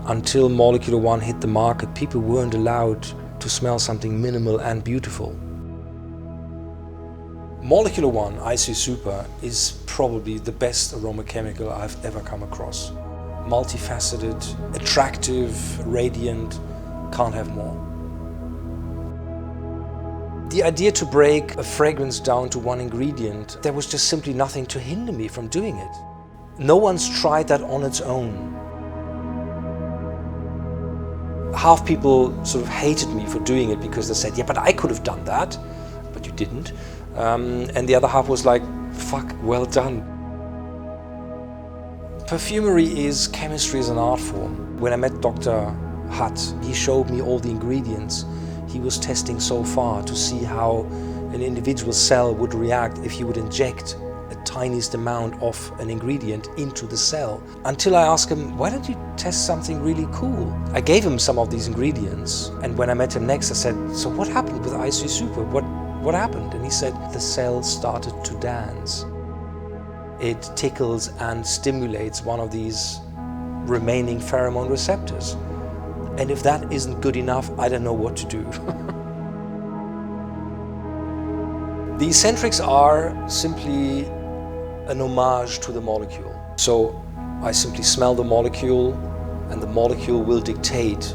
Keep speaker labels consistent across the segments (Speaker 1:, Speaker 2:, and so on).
Speaker 1: Until Molecule 1 hit the market, people weren't allowed to smell something minimal and beautiful. Molecule 1 IC Super is probably the best aroma chemical I've ever come across. Multifaceted, attractive, radiant, can't have more. The idea to break a fragrance down to one ingredient, there was just simply nothing to hinder me from doing it. No one's tried that on its own. Half people sort of hated me for doing it because they said, yeah, but I could have done that, but you didn't. And the other half was like, fuck, well done. Perfumery is chemistry as an art form. When I met Dr. Hutt, he showed me all the ingredients he was testing so far to see how an individual cell would react if he would inject a tiniest amount of an ingredient into the cell. Until I asked him, why don't you test something really cool? I gave him some of these ingredients, and when I met him next I said, so what happened with IC Super? What happened? And he said, the cell started to dance. It tickles and stimulates one of these remaining pheromone receptors. And if that isn't good enough, I don't know what to do. The eccentrics are simply an homage to the molecule. So I simply smell the molecule, and the molecule will dictate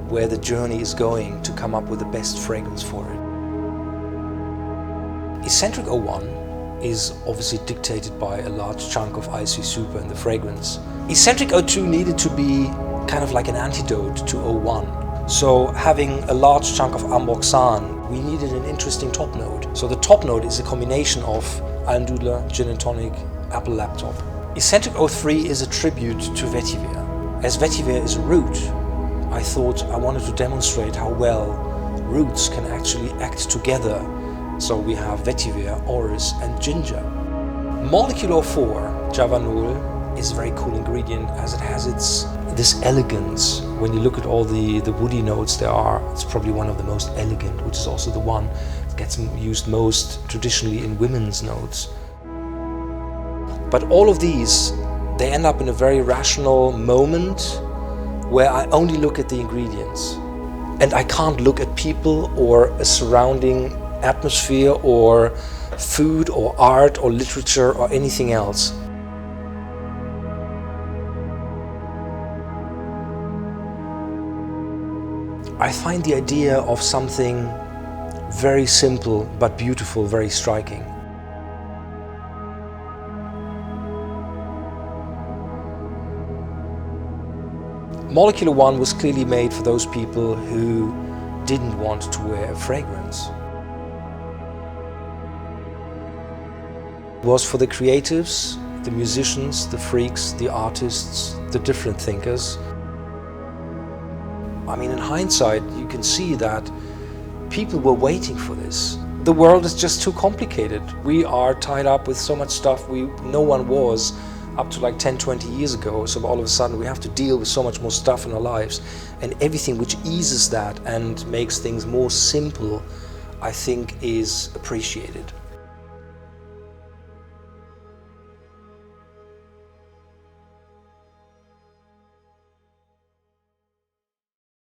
Speaker 1: where the journey is going to come up with the best fragrance for it. Escentric 01 is obviously dictated by a large chunk of IC Super in the fragrance. Escentric 02 needed to be kind of like an antidote to 01. So having a large chunk of amboxan, we needed an interesting top note. So the top note is a combination of Almdudler, gin and tonic, apple laptop. Escentric 03 is a tribute to vetiver. As vetiver is a root, I thought I wanted to demonstrate how well roots can actually act together. So we have vetiver, orris and ginger. Molecule 04, Javanol, is a very cool ingredient as it has this elegance. When you look at all the woody notes there are, it's probably one of the most elegant, which is also the one that gets used most traditionally in women's notes. But all of these, they end up in a very rational moment where I only look at the ingredients. And I can't look at people or a surrounding atmosphere or food or art or literature or anything else. I find the idea of something very simple but beautiful very striking. Molecule 1 was clearly made for those people who didn't want to wear a fragrance. It was for the creatives, the musicians, the freaks, the artists, the different thinkers. I mean, in hindsight, you can see that people were waiting for this. The world is just too complicated. We are tied up with so much stuff no one was up to like 10, 20 years ago. So all of a sudden we have to deal with so much more stuff in our lives. And everything which eases that and makes things more simple, I think is appreciated.